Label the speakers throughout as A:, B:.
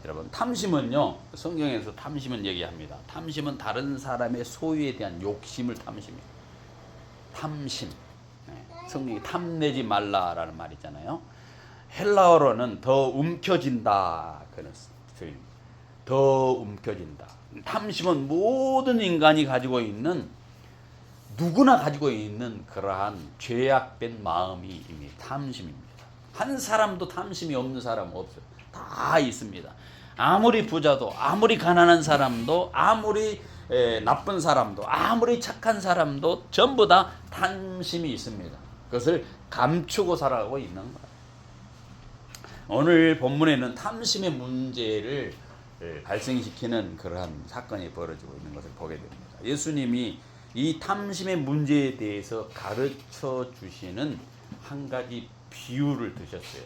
A: 여러분, 탐심은요, 성경에서 탐심은 얘기합니다. 탐심은 다른 사람의 소유에 대한 욕심을 탐심이에요. 탐심. 성경이 탐내지 말라라는 말이 있잖아요. 헬라어로는 더 움켜진다. 그런 표현입니다. 더 움켜진다. 탐심은 모든 인간이 가지고 있는, 누구나 가지고 있는 그러한 죄악된 마음이 이미 탐심입니다. 한 사람도 탐심이 없는 사람은 없어요. 다 있습니다. 아무리 부자도, 아무리 가난한 사람도, 아무리 나쁜 사람도, 아무리 착한 사람도 전부 다 탐심이 있습니다. 그것을 감추고 살아가고 있는 거예요. 오늘 본문에는 탐심의 문제를 발생시키는 그러한 사건이 벌어지고 있는 것을 보게 됩니다. 예수님이 이 탐심의 문제에 대해서 가르쳐 주시는 한 가지 비유를 드셨어요.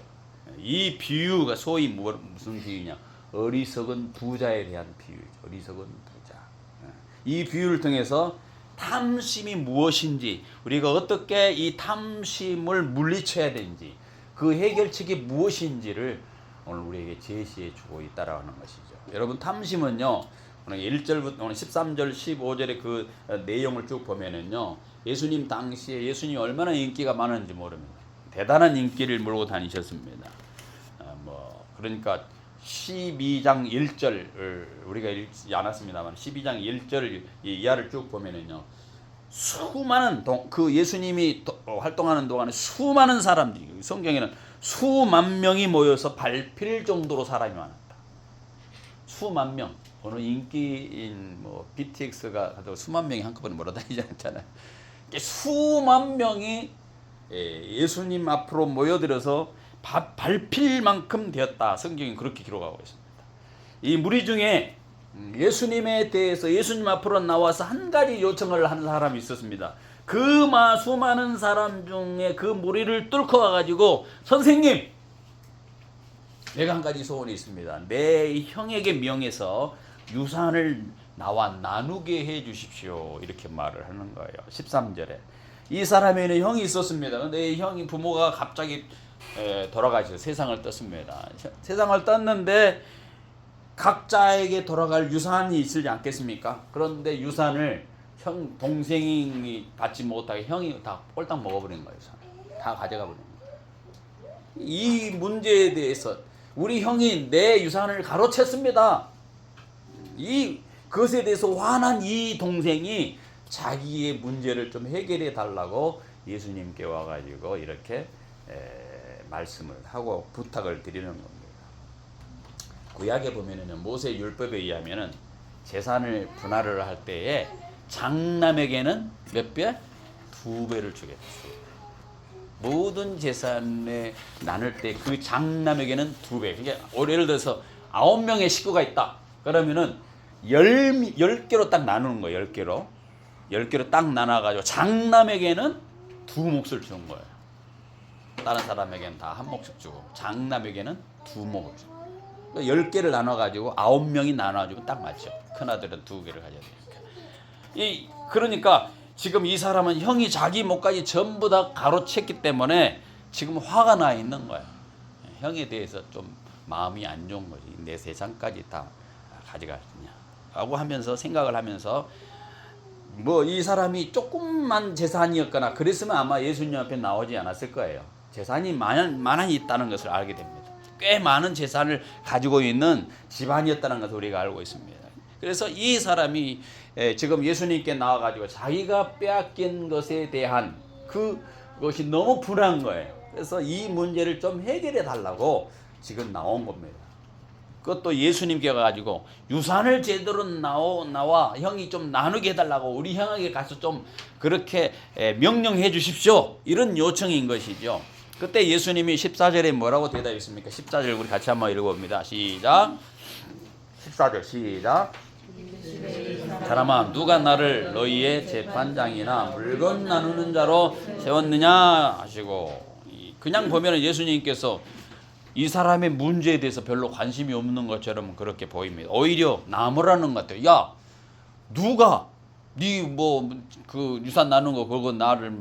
A: 이 비유가 소위 무슨 비유냐? 어리석은 부자에 대한 비유죠. 어리석은 부자. 이 비유를 통해서 탐심이 무엇인지, 우리가 어떻게 이 탐심을 물리쳐야 되는지, 그 해결책이 무엇인지를 오늘 우리에게 제시해 주고 있다라는 것이죠. 여러분, 탐심은요, 오늘 1절부터 오늘 13절, 15절의 그 내용을 쭉 보면은요, 예수님 당시에 예수님이 얼마나 인기가 많은지 모릅니다. 대단한 인기를 몰고 다니셨습니다. 그러니까 12장 1절, 우리가 읽지 않았습니다만 12장 1절 이하를 쭉 보면은요, 수많은 그 예수님이 활동하는 동안에 수많은 사람들이, 성경에는 수만 명이 모여서 밟힐 정도로 사람이 많았다. 수만 명. 어느 인기인 BTX가 수만 명이 한꺼번에 몰아다니지 않잖아요. 수만 명이 예수님 앞으로 모여들어서 밟힐 만큼 되었다. 성경이 그렇게 기록하고 있습니다. 이 무리 중에 예수님에 대해서 예수님 앞으로 나와서 한 가지 요청을 하는 사람이 있었습니다. 그 수많은 사람 중에 그 무리를 뚫고 와가지고, 선생님, 내가 한 가지 소원이 있습니다. 내 형에게 명해서 유산을 나와 나누게 해 주십시오. 이렇게 말을 하는 거예요. 13절에. 이 사람에는 형이 있었습니다. 근데 이 형이, 부모가 갑자기 돌아가셔서 세상을 떴습니다. 세상을 떴는데 각자에게 돌아갈 유산이 있지 않겠습니까? 그런데 유산을 동생이 받지 못하게 형이 다 꼴딱 먹어버린 거예요. 다 가져가 버린 거예요. 이 문제에 대해서 우리 형이 내 유산을 가로챘습니다. 그것에 대해서 화난 이 동생이 자기의 문제를 좀 해결해 달라고 예수님께 와가지고 이렇게 말씀을 하고 부탁을 드리는 겁니다. 구약에 보면은 모세 율법에 의하면은 재산을 분할을 할 때에 장남에게는 몇 배? 2배를 주겠다. 모든 재산에 나눌 때 그 장남에게는 2배. 그러니까 예를 들어서 9명의 식구가 있다. 그러면은 10개로 딱 나누는 거예요. 10개로. 10개로 딱 나눠가지고 장남에게는 2몫을 주는 거예요. 다른 사람에게는 다 한 몫씩 주고, 장남에게는 2몫을 주고. 10개를 나눠가지고 9명이 나눠가지고 딱 맞죠. 큰아들은 2개를 가져야 되니까. 그러니까 지금 이 사람은 형이 자기 몫까지 전부 다 가로챘기 때문에 지금 화가 나 있는 거야. 형에 대해서 좀 마음이 안 좋은 거지. 내 재산까지 다 가져갔냐 라고 하면서 생각을 하면서, 이 사람이 조금만 재산이었거나 그랬으면 아마 예수님 앞에 나오지 않았을 거예요. 재산이 많이 있다는 것을 알게 됩니다. 꽤 많은 재산을 가지고 있는 집안이었다는 것을 우리가 알고 있습니다. 그래서 이 사람이 지금 예수님께 나와가지고 자기가 빼앗긴 것에 대한 그것이 너무 분한 거예요. 그래서 이 문제를 좀 해결해 달라고 지금 나온 겁니다. 그것도 예수님께 가가지고 유산을 제대로 나와 형이 좀 나누게 해달라고 우리 형에게 가서 좀 그렇게 명령해 주십시오. 이런 요청인 것이죠. 그때 예수님이 14절에 뭐라고 대답했습니까? 14절 우리 같이 한번 읽어봅니다. 시작. 14절 시작. 사람아, 누가 나를 너희의 재판장이나 물건 나누는 자로 세웠느냐 하시고, 그냥 보면 예수님께서 이 사람의 문제에 대해서 별로 관심이 없는 것처럼 그렇게 보입니다. 오히려 나무라는 것 같아요. 야, 누가 그 유산 나누는 거 그거 나를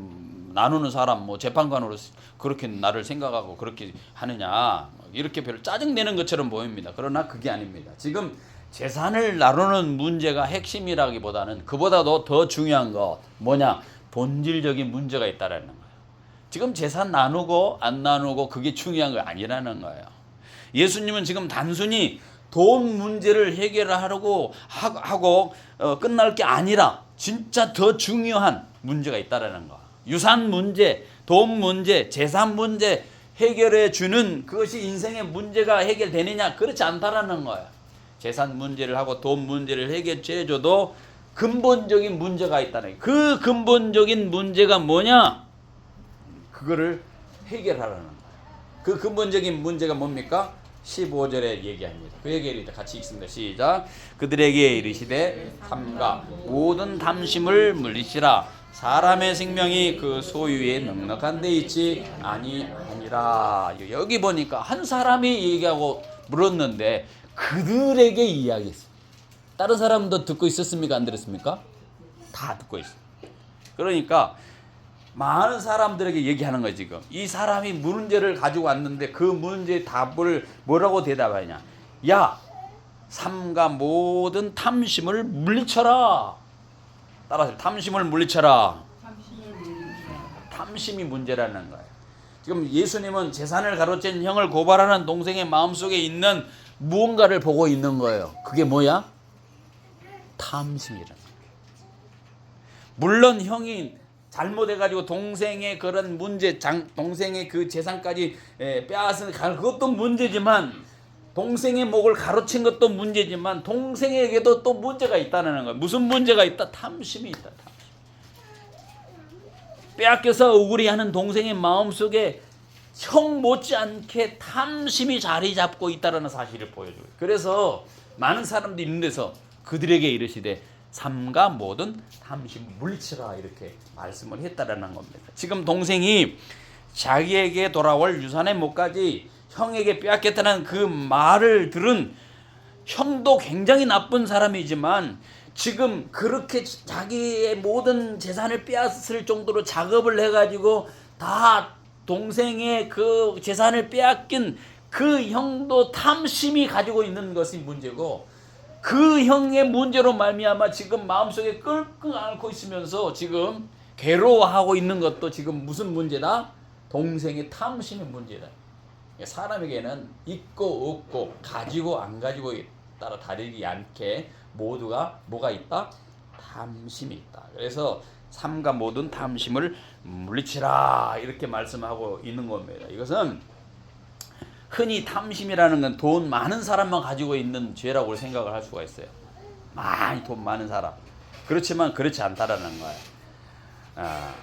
A: 나누는 사람 재판관으로 그렇게 나를 생각하고 그렇게 하느냐, 이렇게 별로 짜증내는 것처럼 보입니다. 그러나 그게 아닙니다. 지금 재산을 나누는 문제가 핵심이라기보다는 그보다도 더 중요한 거 뭐냐? 본질적인 문제가 있다라는 거예요. 지금 재산 나누고 안 나누고 그게 중요한 거 아니라는 거예요. 예수님은 지금 단순히 돈 문제를 해결하려고 하고 끝날 게 아니라 진짜 더 중요한 문제가 있다라는 거. 유산 문제, 돈 문제, 재산 문제 해결해 주는 그것이 인생의 문제가 해결되느냐? 그렇지 않다라는 거예요. 재산 문제를 하고 돈 문제를 해결해 줘도 근본적인 문제가 있다는 거예요. 그 근본적인 문제가 뭐냐? 그거를 해결하라는 거예요. 그 근본적인 문제가 뭡니까? 15절에 얘기합니다. 그 얘기를 같이 읽습니다. 시작. 그들에게 이르시되 삼가 모든 탐심을 물리치라. 사람의 생명이 그 소유에 넉넉한 데 있지 아니라. 여기 보니까 한 사람이 얘기하고 물었는데 그들에게 이야기했어요. 다른 사람도 듣고 있었습니까? 안 들었습니까? 다 듣고 있어요. 그러니까 많은 사람들에게 얘기하는 거예요. 지금 이 사람이 문제를 가지고 왔는데 그 문제의 답을 뭐라고 대답하냐? 야, 삼가 모든 탐심을 물리쳐라. 따라서 탐심을 물리쳐라. 탐심이 문제라는 거예요. 지금 예수님은 재산을 가로챈 형을 고발하는 동생의 마음속에 있는 무언가를 보고 있는 거예요. 그게 뭐야? 탐심이라는 거예요. 물론 형이 잘못해가지고 동생의 그런 문제, 동생의 그 재산까지 빼앗은 그것도 문제지만, 동생의 목을 가로챈 것도 문제지만 동생에게도 또 문제가 있다는 거예요. 무슨 문제가 있다? 탐심이 있다. 탐심. 빼앗겨서 억울해하는 동생의 마음속에 형 못지않게 탐심이 자리 잡고 있다는 사실을 보여줘요. 그래서 많은 사람들이 있는 데서 그들에게 이르시되 삼가 모든 탐심 물리치라 이렇게 말씀을 했다라는 겁니다. 지금 동생이 자기에게 돌아올 유산의 몫까지 형에게 빼앗겼다는 그 말을 들은 형도 굉장히 나쁜 사람이지만 지금 그렇게 자기의 모든 재산을 빼앗을 정도로 작업을 해가지고 다 동생의 그 재산을 빼앗긴 그 형도 탐심이 가지고 있는 것이 문제고, 그 형의 문제로 말미암아 지금 마음속에 끙끙 앓고 있으면서 지금 괴로워하고 있는 것도 지금 무슨 문제다? 동생의 탐심의 문제다. 사람에게는 있고 없고 가지고 안 가지고에 따라 다르지 않게 모두가 뭐가 있다? 탐심이 있다. 그래서 삼가 모든 탐심을 물리치라 이렇게 말씀하고 있는 겁니다. 이것은 흔히 탐심이라는 건 돈 많은 사람만 가지고 있는 죄라고 생각을 할 수가 있어요. 많이 돈 많은 사람. 그렇지만 그렇지 않다라는 거예요.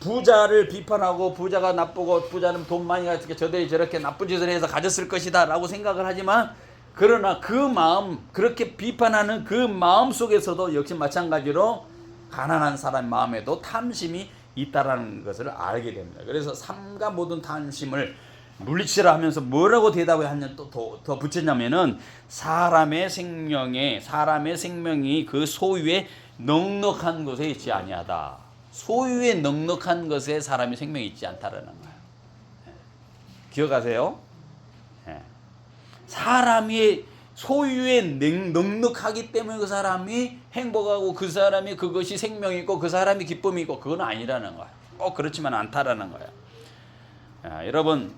A: 부자를 비판하고 부자가 나쁘고 부자는 돈 많이 가지고 저들이 저렇게 나쁜 짓을 해서 가졌을 것이다 라고 생각을 하지만, 그러나 그 마음, 그렇게 비판하는 그 마음 속에서도 역시 마찬가지로 가난한 사람 마음에도 탐심이 있다라는 것을 알게 됩니다. 그래서 삼가 모든 탐심을 물리치라 하면서 뭐라고 대답을 하냐 또 더 붙였냐면은 사람의 생명이 그 소유에 넉넉한 것에 있지 아니하다. 소유에 넉넉한 것에 사람의 생명이 있지 않다라는 거예요. 기억하세요? 사람이 소유에 넉넉하기 때문에 그 사람이 행복하고 그 사람이 그것이 생명이 있고 그 사람이 기쁨이 있고 그건 아니라는 거예요. 꼭 그렇지만 않다라는 거예요. 여러분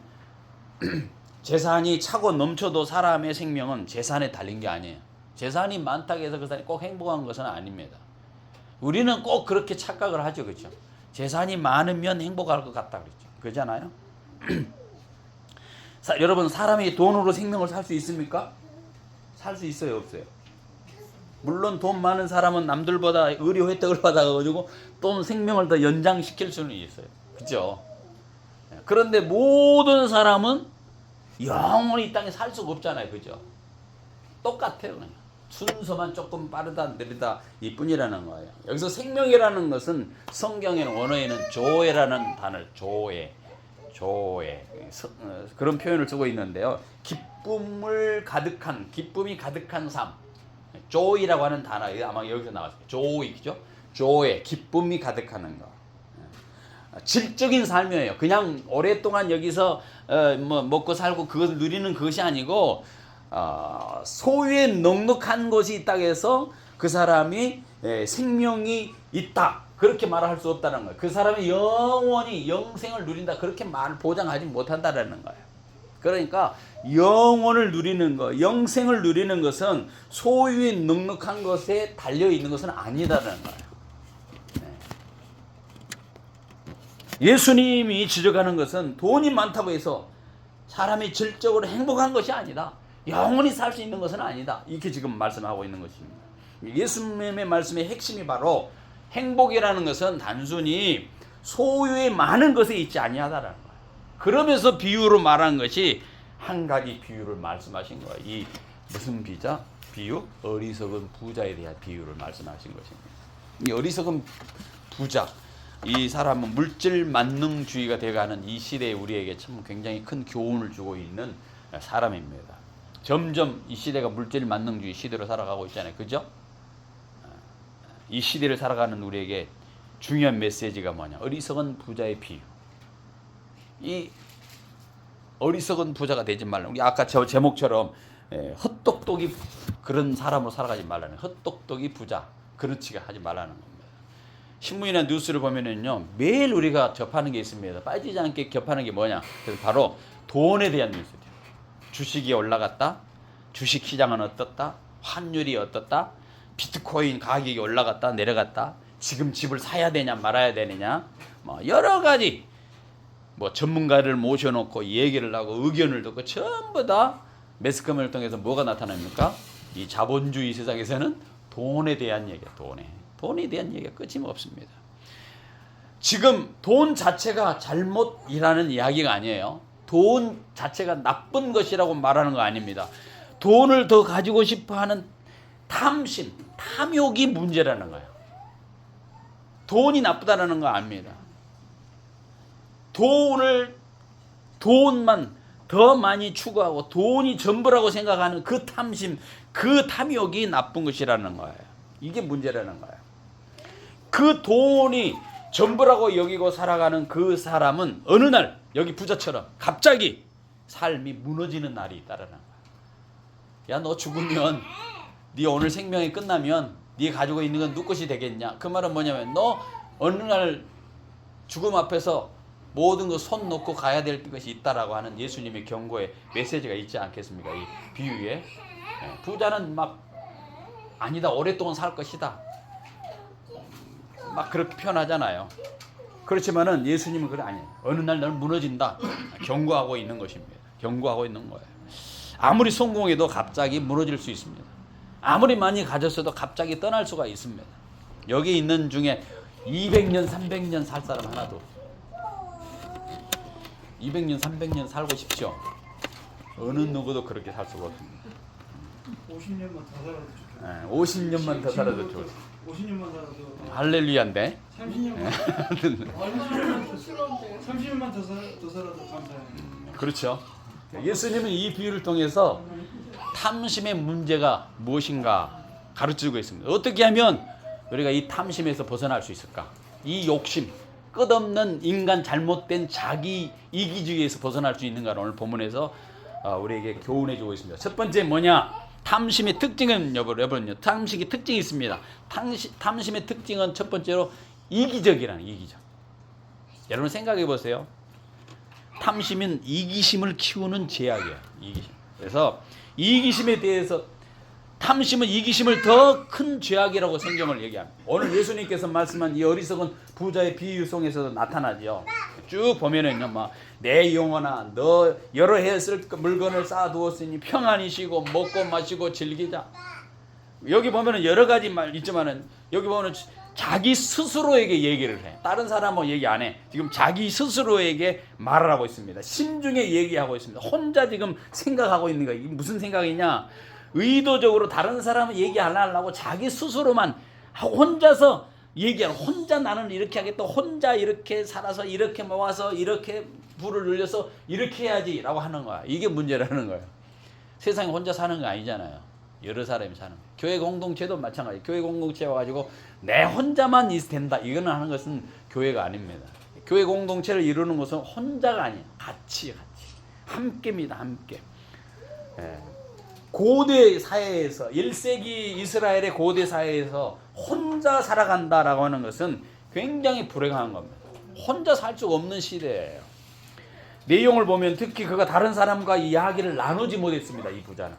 A: 재산이 차고 넘쳐도 사람의 생명은 재산에 달린 게 아니에요. 재산이 많다고 해서 그 사람이 꼭 행복한 것은 아닙니다. 우리는 꼭 그렇게 착각을 하죠. 그렇죠? 재산이 많으면 행복할 것 같다 그랬죠. 그러잖아요. 여러분 사람이 돈으로 생명을 살 수 있습니까? 살 수 있어요, 없어요? 물론 돈 많은 사람은 남들보다 의료 혜택을 받아가지고 또 생명을 더 연장시킬 수는 있어요. 그렇죠? 그런데 모든 사람은 영원히 이 땅에 살 수가 없잖아요. 그죠? 똑같아요. 그냥. 순서만 조금 빠르다 느리다 이뿐이라는 거예요. 여기서 생명이라는 것은 성경에는 원어에는 조에라는 단어를 조에 그런 표현을 쓰고 있는데요. 기쁨이 가득한 삶. 조이라고 하는 단어 아마 여기서 나왔어요. 조이죠. 조에 기쁨이 가득하는 거. 질적인 삶이에요. 그냥 오랫동안 여기서 뭐 먹고 살고 그것을 누리는 그것이 아니고 소유의 넉넉한 것이 있다고 해서 그 사람이 생명이 있다 그렇게 말할 수 없다는 거예요. 그 사람이 영원히 영생을 누린다 그렇게 보장하지 못한다라는 거예요. 그러니까 영혼을 누리는 것, 영생을 누리는 것은 소유의 넉넉한 것에 달려 있는 것은 아니다라는 거예요. 예수님이 지적하는 것은 돈이 많다고 해서 사람이 질적으로 행복한 것이 아니다. 영원히 살 수 있는 것은 아니다. 이렇게 지금 말씀하고 있는 것입니다. 예수님의 말씀의 핵심이 바로 행복이라는 것은 단순히 소유의 많은 것에 있지 아니하다라는 거예요. 그러면서 비유로 말한 것이 한 가지 비유를 말씀하신 거예요. 이 무슨 비유? 어리석은 부자에 대한 비유를 말씀하신 것입니다. 이 어리석은 부자, 이 사람은 물질 만능주의가 되어가는 이 시대에 우리에게 참 굉장히 큰 교훈을 주고 있는 사람입니다. 점점 이 시대가 물질 만능주의 시대로 살아가고 있잖아요. 그죠? 이 시대를 살아가는 우리에게 중요한 메시지가 뭐냐? 어리석은 부자의 비유. 이 어리석은 부자가 되지 말라. 우리 아까 저 제목처럼 헛똑똑이 그런 사람으로 살아가지 말라는, 헛똑똑이 부자 그렇게 하지 말라는 겁니다. 신문이나 뉴스를 보면은요, 매일 우리가 접하는 게 있습니다. 빠지지 않게 접하는 게 뭐냐? 그래서 바로 돈에 대한 뉴스죠. 주식이 올라갔다, 주식 시장은 어떻다, 환율이 어떻다, 비트코인 가격이 올라갔다 내려갔다, 지금 집을 사야 되냐 말아야 되느냐, 뭐 여러 가지 뭐 전문가를 모셔놓고 얘기를 하고 의견을 듣고 전부 다 매스컴을 통해서 뭐가 나타납니까? 이 자본주의 세상에서는 돈에 대한 얘기야. 돈에 대한 얘기가 끝이 없습니다. 지금 돈 자체가 잘못이라는 이야기가 아니에요. 돈 자체가 나쁜 것이라고 말하는 거 아닙니다. 돈을 더 가지고 싶어하는 탐심, 탐욕이 문제라는 거예요. 돈이 나쁘다는 거 아닙니다. 돈만 더 많이 추구하고 돈이 전부라고 생각하는 그 탐심, 그 탐욕이 나쁜 것이라는 거예요. 이게 문제라는 거예요. 그 돈이 전부라고 여기고 살아가는 그 사람은 어느 날 여기 부자처럼 갑자기 삶이 무너지는 날이 있다라는 거야. 야, 너 죽으면 네 오늘 생명이 끝나면 네 가지고 있는 건 누구 것이 되겠냐? 그 말은 뭐냐면 너 어느 날 죽음 앞에서 모든 거 손 놓고 가야 될 것이 있다라고 하는 예수님의 경고의 메시지가 있지 않겠습니까? 이 비유에 부자는 막 아니다, 오랫동안 살 것이다, 막 그렇게 표현하잖아요. 그렇지만은 예수님은 그래 아니에요. 어느 날 넌 무너진다, 경고하고 있는 것입니다. 경고하고 있는 거예요. 아무리 성공해도 갑자기 무너질 수 있습니다. 아무리 많이 가졌어도 갑자기 떠날 수가 있습니다. 여기 있는 중에 200년, 300년 살 사람 하나도 없어요. 200년, 300년 살고 싶죠? 어느 누구도 그렇게 살 수가 없습니다.
B: 50년만 더 살아도 좋겠다.
A: 50년만 더 살아도 좋겠다.
B: 50년만 살아도
A: 할렐루야인데.
B: 30년만 30년만 더 살아도 감사해요.
A: 그렇죠. 예수님은 이 비유를 통해서 탐심의 문제가 무엇인가 가르치고 있습니다. 어떻게 하면 우리가 이 탐심에서 벗어날 수 있을까? 이 욕심, 끝없는 인간 잘못된 자기 이기주의에서 벗어날 수 있는가를 오늘 본문에서 우리에게 교훈해 주고 있습니다. 첫 번째 뭐냐? 탐심의 특징은 여러분요. 탐심의 특징이 있습니다. 탐심의 특징은 첫 번째로 이기적이라는, 이기적. 여러분 생각해 보세요. 탐심은 이기심을 키우는 제약이에요. 이기심. 그래서 이기심에 대해서 탐심은 이기심을 더 큰 죄악이라고 성경을 얘기합니다. 오늘 예수님께서 말씀한 이 어리석은 부자의 비유 속에서도 나타나죠. 쭉 보면은요, 막 내 영혼아, 너 여러 해 쓸 물건을 쌓아두었으니 평안히 쉬고 먹고 마시고 즐기자. 여기 보면은 여러 가지 말 있지만은 여기 보면은 자기 스스로에게 얘기를 해. 다른 사람은 얘기 안 해. 지금 자기 스스로에게 말을 하고 있습니다. 심중에 얘기하고 있습니다. 혼자 지금 생각하고 있는 거야. 이게 무슨 생각이냐? 의도적으로 다른 사람은 얘기 안 하려고 자기 스스로만 혼자서 얘기하는, 혼자 나는 이렇게 하겠다, 혼자 이렇게 살아서 이렇게 모아서 이렇게 불을 늘려서 이렇게 해야지 라고 하는 거야. 이게 문제라는 거예요. 세상에 혼자 사는 거 아니잖아요. 여러 사람이 사는 거예요. 교회 공동체도 마찬가지. 교회 공동체 와가지고 내 혼자만 있어도 된다, 이거는 하는 것은 교회가 아닙니다. 교회 공동체를 이루는 것은 혼자가 아니에요. 같이 함께입니다. 함께. 예. 고대 사회에서 1세기 이스라엘의 고대 사회에서 혼자 살아간다라고 하는 것은 굉장히 불행한 겁니다. 혼자 살 수 없는 시대예요. 내용을 보면 특히 그가 다른 사람과 이야기를 나누지 못했습니다. 이 부자는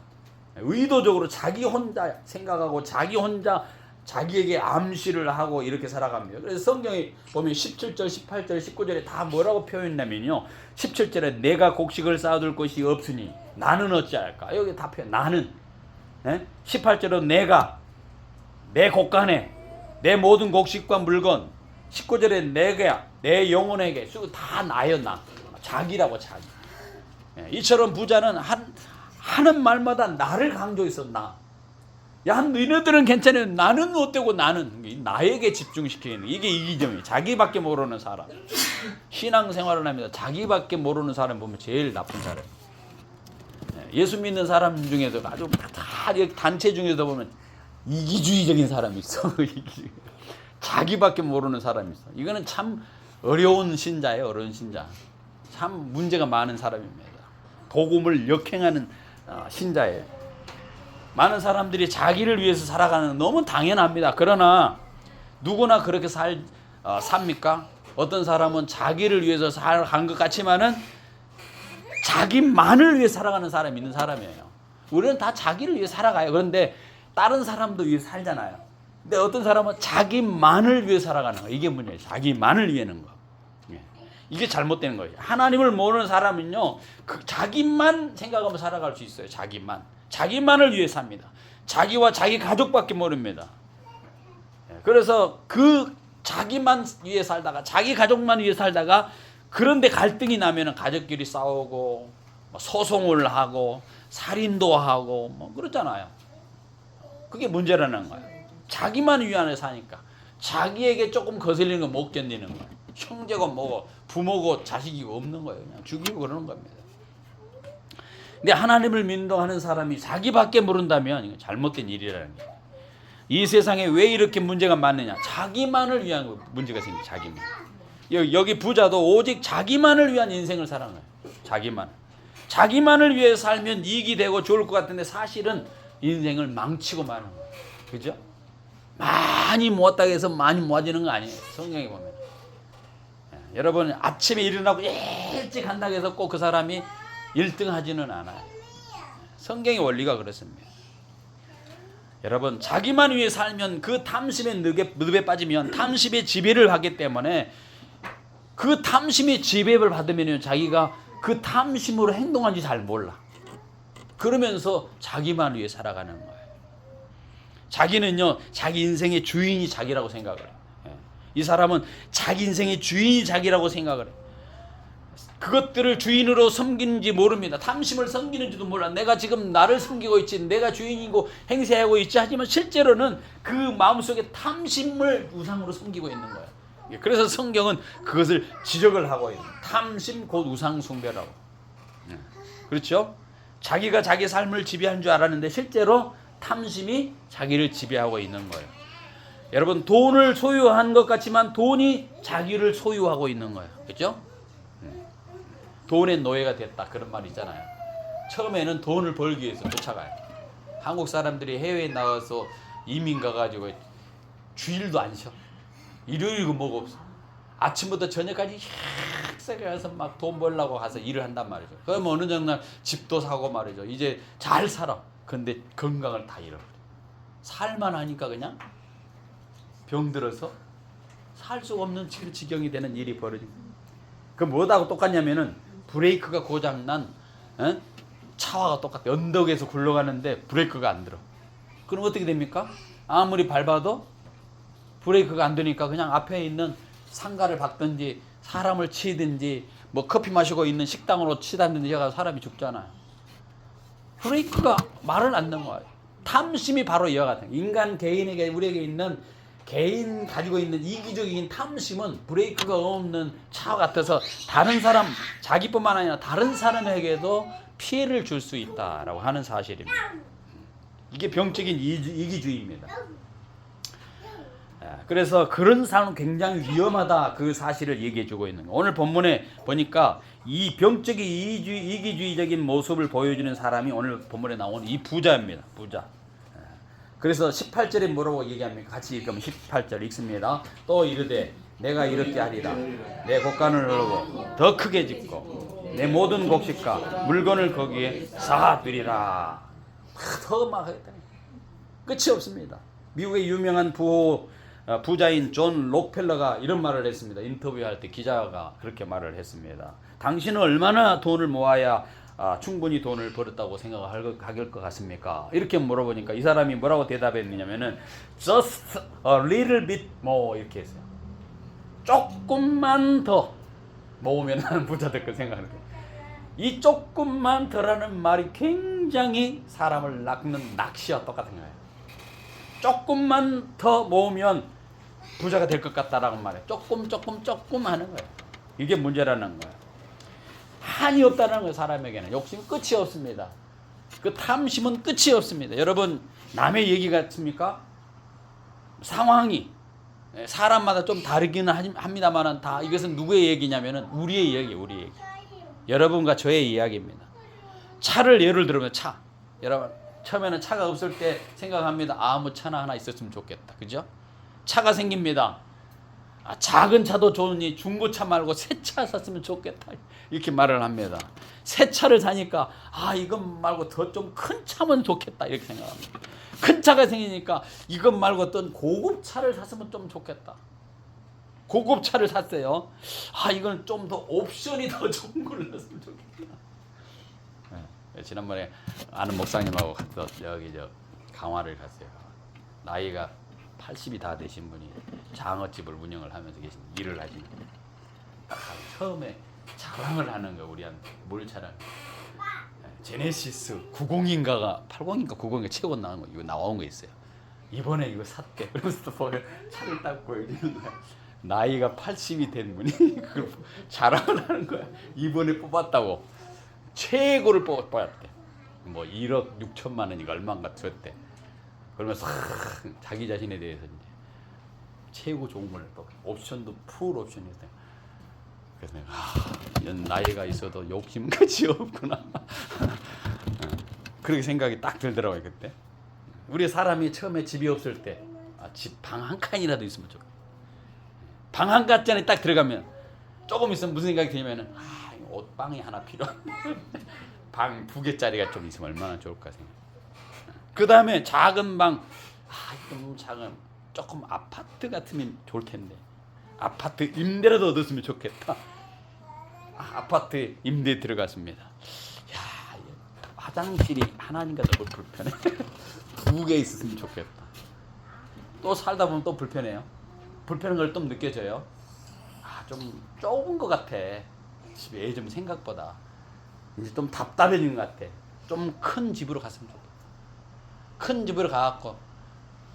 A: 의도적으로 자기 혼자 생각하고 자기 혼자 자기에게 암시를 하고 이렇게 살아갑니다. 그래서 성경에 보면 17절, 18절, 19절에 다 뭐라고 표현했냐면요. 17절에 내가 곡식을 쌓아둘 곳이 없으니 나는 어찌할까? 여기 다 표현. 나는. 18절은 내가 내 곳간에 내 모든 곡식과 물건. 19절에 내가 내 영혼에게 다 나여 나. 자기라고 자기. 이처럼 부자는 하는 말마다 나를 강조해서 나. 야, 너희들은 괜찮아요. 나는 어때고 나는 나에게 집중시키는 이게 이기점이에요. 자기밖에 모르는 사람. 신앙생활을 합니다. 자기밖에 모르는 사람 보면 제일 나쁜 사람. 예수 믿는 사람 중에도 아주 다 단체 중에서 보면 이기주의적인 사람이 있어. 자기밖에 모르는 사람이 있어. 이거는 참 어려운 신자예요. 어려운 신자. 참 문제가 많은 사람입니다. 복음을 역행하는 신자예요. 많은 사람들이 자기를 위해서 살아가는 너무 당연합니다. 그러나 누구나 그렇게 삽니까? 어떤 사람은 자기를 위해서 살아간 것 같지만은 자기만을 위해 살아가는 사람이 있는 사람이에요. 우리는 다 자기를 위해 살아가요. 그런데 다른 사람도 위해 살잖아요. 근데 어떤 사람은 자기만을 위해 살아가는 거예요. 이게 문제예요. 자기만을 위해는 거. 이게 잘못되는 거예요. 하나님을 모르는 사람은요, 자기만 생각하면 살아갈 수 있어요. 자기만을 위해 삽니다. 자기와 자기 가족밖에 모릅니다. 그래서 그 자기만 위해 살다가 자기 가족만 위해 살다가 그런데 갈등이 나면은 가족끼리 싸우고 소송을 하고 살인도 하고 뭐 그러잖아요. 그게 문제라는 거예요. 자기만 위안해 사니까 자기에게 조금 거슬리는 거 못 견디는 거예요. 형제고 뭐고 부모고 자식이고 없는 거예요. 그냥 죽이고 그러는 겁니다. 근데 하나님을 믿는다는 사람이 자기밖에 모른다면 이건 잘못된 일이라는 거예요. 이 세상에 왜 이렇게 문제가 많느냐? 자기만을 위한 문제가 생겨요. 자기만. 여기 부자도 오직 자기만을 위한 인생을 살아가는 거예요. 자기만을 위해 살면 이익이 되고 좋을 것 같은데 사실은 인생을 망치고 마는 거예요. 그죠? 많이 모았다고 해서 많이 모아지는 거 아니에요. 성경에 보면. 여러분 아침에 일어나고 일찍 한다고 해서 꼭 그 사람이 1등 하지는 않아요. 성경의 원리가 그렇습니다. 여러분 자기만 위해 살면 그 탐심의 늪에 빠지면 탐심의 지배를 하기 때문에 그 탐심의 지배를 받으면 자기가 그 탐심으로 행동하는지 잘 몰라. 그러면서 자기만 위해 살아가는 거예요. 자기는요 자기 인생의 주인이 자기라고 생각을 해요. 이 사람은 자기 인생의 주인이 자기라고 생각을 해요. 그것들을 주인으로 섬기는지 모릅니다. 탐심을 섬기는지도 몰라. 내가 지금 나를 섬기고 있지, 내가 주인이고 행세하고 있지 하지만 실제로는 그 마음속에 탐심을 우상으로 섬기고 있는 거예요. 그래서 성경은 그것을 지적을 하고 있는 거예요. 탐심 곧 우상 숭배라고. 그렇죠? 자기가 자기 삶을 지배한 줄 알았는데 실제로 탐심이 자기를 지배하고 있는 거예요. 여러분 돈을 소유한 것 같지만 돈이 자기를 소유하고 있는 거예요. 그렇죠? 돈의 노예가 됐다 그런 말 있잖아요. 처음에는 돈을 벌기 위해서 쫓아가요. 한국 사람들이 해외에 나가서 이민 가가지고 주일도 안 쉬어. 일요일이고 뭐가 없어. 아침부터 저녁까지 빡세게 가서 막 돈 벌려고 가서 일을 한단 말이죠. 그러면 어느 정도 집도 사고 말이죠. 이제 잘 살아. 근데 건강을 다 잃어버려. 살만 하니까 그냥 병들어서 살 수 없는 지경이 되는 일이 벌어집니다. 그 뭐하고 똑같냐면은 브레이크가 고장난 차와가 똑같아. 언덕에서 굴러가는데 브레이크가 안 들어. 그럼 어떻게 됩니까? 아무리 밟아도 브레이크가 안 되니까 그냥 앞에 있는 상가를 박든지 사람을 치든지 뭐 커피 마시고 있는 식당으로 치닫든지 해서 사람이 죽잖아요. 브레이크가 말을 안 듣는 거예요. 탐심이 바로 이와 같은 인간 개인에게 우리에게 있는 개인 가지고 있는 이기적인 탐심은 브레이크가 없는 차 같아서 다른 사람 자기뿐만 아니라 다른 사람에게도 피해를 줄 수 있다라고 하는 사실입니다. 이게 병적인 이기주의입니다. 그래서 그런 삶은 굉장히 위험하다 그 사실을 얘기해 주고 있는 거예요. 오늘 본문에 보니까 이 병적인 이기주의적인 모습을 보여주는 사람이 오늘 본문에 나오는 이 부자입니다. 부자. 그래서 18절에 뭐라고 얘기합니까? 같이 읽으면 18절 읽습니다. 또 이르되 내가 이렇게 하리라. 내 곡간을 흐르고 더 크게 짓고 내 모든 곡식과 물건을 거기에 쌓아두리라. 더 막 끝이 없습니다. 미국의 유명한 부자인 존 록펠러가 이런 말을 했습니다. 인터뷰할 때 기자가 그렇게 말을 했습니다. 당신은 얼마나 돈을 모아야 충분히 돈을 벌었다고 생각할 것 같습니까? 이렇게 물어보니까 이 사람이 뭐라고 대답했느냐면은 just a little bit more 이렇게 했어요. 조금만 더 모으면 나는 부자 될 거 생각하는 거예요. 이 조금만 더라는 말이 굉장히 사람을 낚는 낚시와 똑같은 거예요. 조금만 더 모으면 부자가 될 것 같다라고 말해요. 조금 하는 거예요. 이게 문제라는 거예요. 한이 없다는 거예요. 사람에게는 욕심 끝이 없습니다. 그 탐심은 끝이 없습니다. 여러분 남의 얘기 같습니까? 상황이 사람마다 좀 다르기는 합니다만 다 이것은 누구의 얘기냐면은 우리의 얘기, 우리 얘기. 여러분과 저의 이야기입니다. 차를 예를 들면 차. 여러분 처음에는 차가 없을 때 생각합니다. 아무 차나 하나 있었으면 좋겠다. 그죠? 차가 생깁니다. 작은 차도 좋으니 중고차 말고 새 차 샀으면 좋겠다. 이렇게 말을 합니다. 새 차를 사니까 이것 말고 더 좀 큰 차면 좋겠다. 이렇게 생각합니다. 큰 차가 생기니까 이것 말고 어떤 고급 차를 샀으면 좀 좋겠다. 고급 차를 샀어요. 이건 좀 더 옵션이 더 좋은 걸 샀으면 좋겠다. 지난번에 아는 목사님하고 갔다 여기 강화를 갔어요. 나이가 80이 다 되신 분이 장어집을 운영을 하면서 계신 일을 하시는 거예요. 처음에 자랑을 하는 거 우리한테 뭘 자랑? 제네시스 90인가가 80인가 90인가 최고 나온 거 이거 나온 거 있어요. 이번에 이거 샀대. 그러면서 보면 차를 딱 보여주는 거야. 나이가 80이 된 분이 그걸 자랑을 하는 거야. 이번에 뽑았다고 최고를 뽑았대. 뭐 1억 6천만 원인가 얼마인가 줬대. 그러면서 자기 자신에 대해서 이제 최고 좋은 걸 또 옵션도 풀 옵션이었대. 그래서 내가 이런 나이가 있어도 욕심 끝이 없구나. 그렇게 생각이 딱 들더라고요 그때. 우리 사람이 처음에 집이 없을 때 집 방 한 칸이라도 있으면 좋겠다. 방 한 칸짜리 딱 들어가면 조금 있으면 무슨 생각이 들냐면은 옷방이 하나 필요한데 방 2개짜리가 좀 있으면 얼마나 좋을까 생각. 그 다음에 작은 방, 너무 작은 조금 아파트 같으면 좋을 텐데 아파트 임대라도 얻었으면 좋겠다. 아파트 임대 들어갔습니다. 화장실이 하나니까 너무 불편해. 2개 있었으면 좋겠다. 또 살다 보면 또 불편해요. 불편한 걸 또 느껴져요. 좀 좁은 것 같아. 집에 예전 생각보다 이제 좀 답답해진 것 같아. 좀 큰 집으로 갔으면 좋겠다. 큰 집으로 가갖고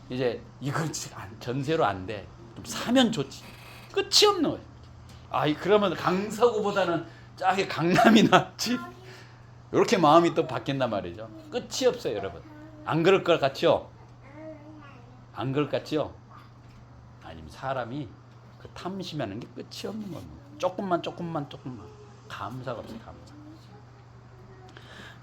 A: 이제 이건 전세로 안 돼. 좀 사면 좋지. 끝이 없는 거예요. 그러면 강서구보다는 짝이 강남이 낫지. 이렇게 마음이 또 바뀐단 말이죠. 끝이 없어요, 여러분. 안 그럴 것 같죠? 안 그럴 것 같죠? 아니면 사람이 그 탐심하는 게 끝이 없는 겁니다. 조금만 감사가 없어요. 감사.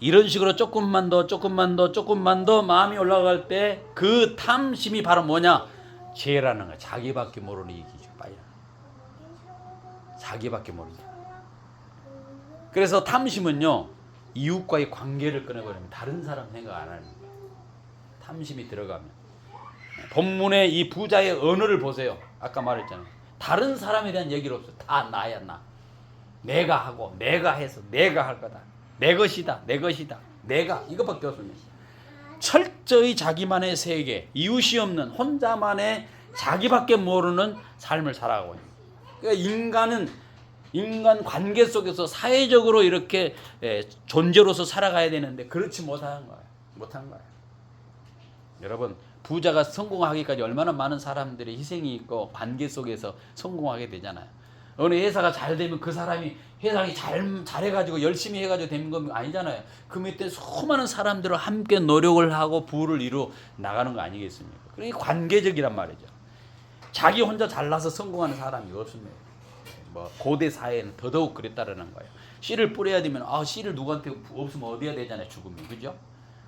A: 이런 식으로 조금만 더 마음이 올라갈 때 그 탐심이 바로 뭐냐? 죄라는 거야. 자기밖에 모르는 이기죠. 빨리. 자기밖에 모르는. 그래서 탐심은요 이웃과의 관계를 끊어버리면 다른 사람 생각 안 하는 거예요. 탐심이 들어가면. 본문의 이 부자의 언어를 보세요. 아까 말했잖아요. 다른 사람에 대한 얘기를 없어. 다 나야 나. 내가 하고 내가 해서 내가 할 거다. 내 것이다. 내가 이것밖에 없습니다. 철저히 자기만의 세계, 이웃이 없는 혼자만의 자기밖에 모르는 삶을 살아가고 있는 거예요. 그러니까 인간 관계 속에서 사회적으로 이렇게 존재로서 살아가야 되는데 그렇지 못한 거예요. 여러분 부자가 성공하기까지 얼마나 많은 사람들의 희생이 있고 관계 속에서 성공하게 되잖아요. 어느 회사가 잘 되면 그 사람이 회사가 잘해가지고 열심히 해가지고 되는 건 아니잖아요. 그 밑에 수많은 사람들을 함께 노력을 하고 부를 이루어 나가는 거 아니겠습니까? 그러니까 관계적이란 말이죠. 자기 혼자 잘나서 성공하는 사람이 없습니다. 뭐 고대 사회는 더더욱 그랬다라는 거예요. 씨를 뿌려야 되면 씨를 누구한테 없으면 얻어야 되잖아요. 죽음이. 그죠?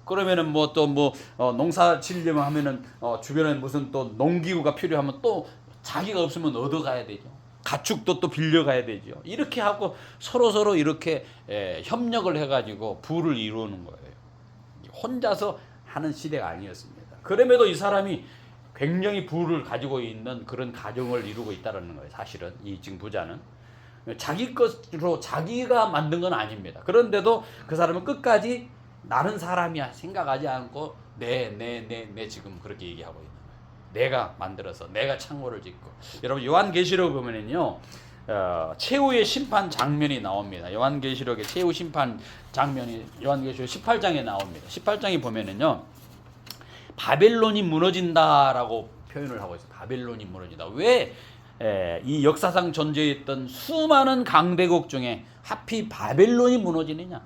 A: 그러면은 뭐 또 농사 지려면 하면은 주변에 무슨 또 농기구가 필요하면 또 자기가 없으면 얻어가야 되죠. 가축도 또 빌려가야 되죠. 이렇게 하고 서로 이렇게 협력을 해가지고 부를 이루는 거예요. 혼자서 하는 시대가 아니었습니다. 그럼에도 이 사람이 굉장히 부를 가지고 있는 그런 가정을 이루고 있다는 거예요. 사실은 이 지금 부자는 자기 것으로 자기가 만든 건 아닙니다. 그런데도 그 사람은 끝까지 나는 사람이야 생각하지 않고 내 지금 그렇게 얘기하고 있는 거예요. 내가 만들어서 내가 창고를 짓고. 여러분 요한계시록 보면은요 최후의 심판 장면이 나옵니다. 요한계시록의 최후 심판 장면이 요한계시록 18장에 나옵니다. 18장에 보면은요 바벨론이 무너진다라고 표현을 하고 있어요. 바벨론이 무너진다. 왜 이 역사상 존재했던 수많은 강대국 중에 하필 바벨론이 무너지느냐?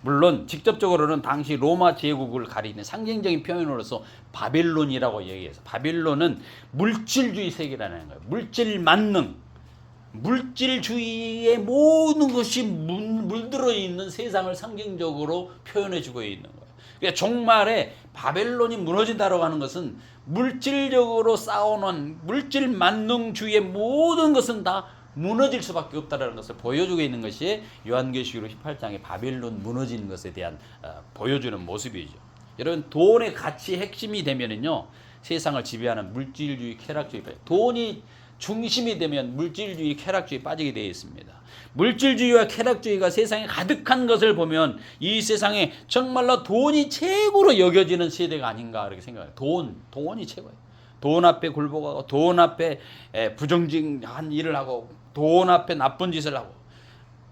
A: 물론 직접적으로는 당시 로마 제국을 가리는 상징적인 표현으로서 바벨론이라고 얘기해서 바벨론은 물질주의 세계라는 거예요. 물질 만능, 물질주의의 모든 것이 물들어 있는 세상을 상징적으로 표현해주고 있는 거예요. 그러니까 종말에 바벨론이 무너진다고 하는 것은 물질적으로 쌓아놓은 물질 만능주의의 모든 것은 다 무너질 수밖에 없다는 것을 보여주고 있는 것이 요한계시록 18장의 바벨론 무너지는 것에 대한 보여주는 모습이죠. 여러분 돈의 가치 핵심이 되면은요 세상을 지배하는 물질주의, 쾌락주의, 돈이 중심이 되면 물질주의, 쾌락주의 빠지게 되어 있습니다. 물질주의와 쾌락주의가 세상에 가득한 것을 보면 이 세상에 정말로 돈이 최고로 여겨지는 세대가 아닌가 이렇게 생각해요. 돈이 최고예요. 돈 앞에 굴복하고 돈 앞에 부정직한 일을 하고 돈 앞에 나쁜 짓을 하고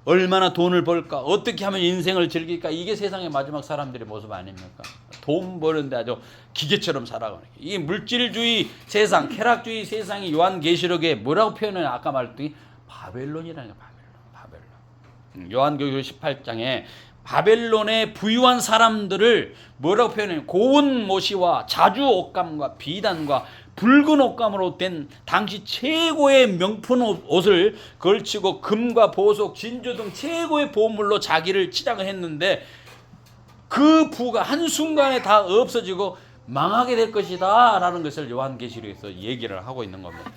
A: 얼마나 돈을 벌까 어떻게 하면 인생을 즐길까 이게 세상의 마지막 사람들의 모습 아닙니까? 돈 버는데 아주 기계처럼 살아가는 이 물질주의 세상 쾌락주의 세상이 요한계시록에 뭐라고 표현해요? 아까 말했더니 바벨론이라는 거예요. 바벨론. 요한계시록 18장에 바벨론의 부유한 사람들을 뭐라고 표현해요? 고운 모시와 자주 옷감과 비단과 붉은 옷감으로 된 당시 최고의 명품 옷을 걸치고 금과 보석, 진주 등 최고의 보물로 자기를 치장을 했는데 그 부가 한순간에 다 없어지고 망하게 될 것이다 라는 것을 요한계시록에서 얘기를 하고 있는 겁니다.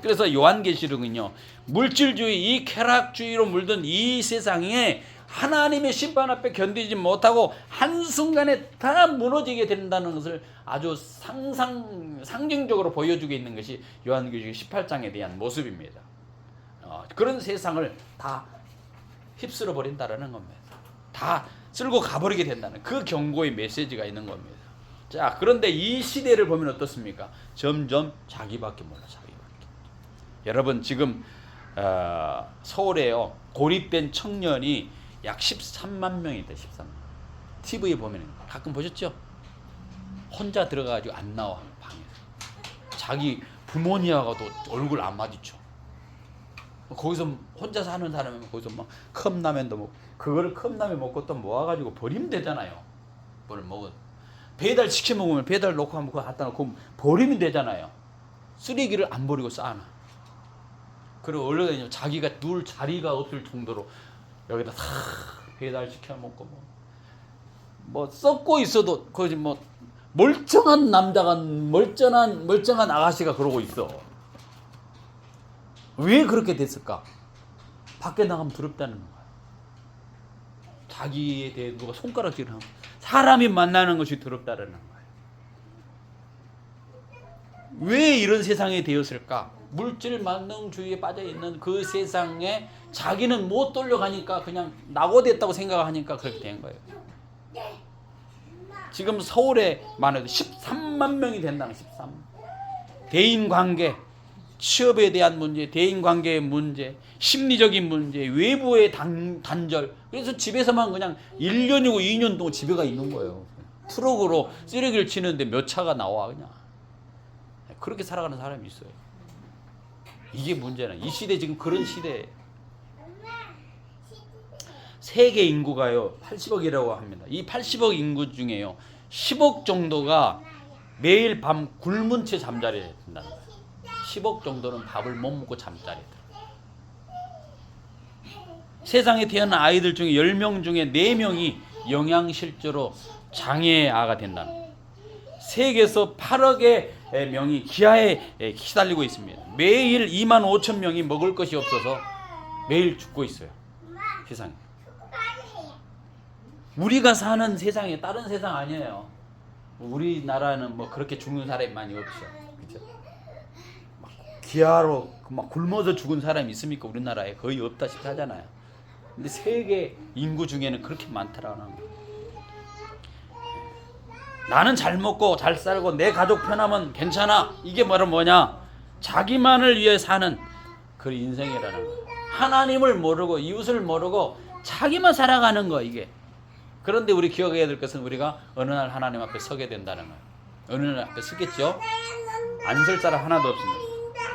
A: 그래서 요한계시록은요 물질주의, 이 쾌락주의로 물든 이 세상에 하나님의 심판 앞에 견디지 못하고 한순간에 다 무너지게 된다는 것을 아주 상징적으로 보여주고 있는 것이 요한계시록 18장에 대한 모습입니다. 그런 세상을 다 휩쓸어 버린다는 겁니다. 다 쓸고 가버리게 된다는 그 경고의 메시지가 있는 겁니다. 자, 그런데 이 시대를 보면 어떻습니까? 점점 자기밖에 몰라, 자기밖에. 여러분 지금 서울에요 고립된 청년이 약 13만 명이 돼. 13만. TV에 보면 가끔 보셨죠? 혼자 들어가가지고 안 나와 방에서. 자기 부모님하고도 얼굴 안 마주쳐. 거기서 혼자 사는 사람이면 거기서 막 컵라면도 먹고 그거를 컵라면 먹고 또 모아가지고 버리면 되잖아요. 뭘 먹어. 배달 시켜 먹으면 배달 놓고 한번 그거 갖다 놓고 버리면 되잖아요. 쓰레기를 안 버리고 쌓아놔. 그리고 원래 자기가 누울 자리가 없을 정도로 여기다 다 배달 시켜 먹고 뭐 썩고 있어도 거기 뭐 멀쩡한 남자가 멀쩡한 아가씨가 그러고 있어. 왜 그렇게 됐을까? 밖에 나가면 두렵다는 거야. 자기에 대해 누가 손가락질을 하면 사람이 만나는 것이 두렵다는 거야. 왜 이런 세상이 되었을까? 물질 만능주의에 빠져 있는 그 세상에 자기는 못 돌려가니까 그냥 낙오됐다고 생각하니까 그렇게 된 거예요. 지금 서울에만 해도 13만 명이 된다는 13만. 대인관계, 취업에 대한 문제, 대인관계의 문제, 심리적인 문제, 외부의 단절. 그래서 집에서만 그냥 1년이고 2년 동안 집에 가 있는 거예요. 트럭으로 쓰레기를 치는데 몇 차가 나와 그냥. 그렇게 살아가는 사람이 있어요. 이게 문제는 이 시대 지금 그런 시대예요. 세계 인구가요 80억이라고 합니다. 이 80억 인구 중에요 10억 정도가 매일 밤 굶은 채 잠자리에 든다는 거예요. 10억 정도는 밥을 못 먹고 잠자리다. 세상에 태어난 아이들 중에 10명 중에 4명이 영양실조로 장애아가 된다는 거예요. 세계에서 8억의 명이 기아에 시달리고 있습니다. 매일 2만 5천 명이 먹을 것이 없어서 매일 죽고 있어요. 세상에. 우리가 사는 세상이 다른 세상 아니에요. 우리나라는 뭐 그렇게 죽는 사람이 많이 없어. 그죠? 막 기아로 막 굶어서 죽은 사람이 있습니까? 우리나라에 거의 없다시피 하잖아요. 근데 세계 인구 중에는 그렇게 많더라는 거예요. 나는 잘 먹고 잘 살고 내 가족 편하면 괜찮아. 이게 바로 뭐냐? 자기만을 위해 사는 그 인생이라는 거예요. 하나님을 모르고 이웃을 모르고 자기만 살아가는 거 이게. 그런데 우리 기억해야 될 것은 우리가 어느 날 하나님 앞에 서게 된다는 거예요. 어느 날 앞에 서겠죠? 안 설 사람 하나도 없습니다.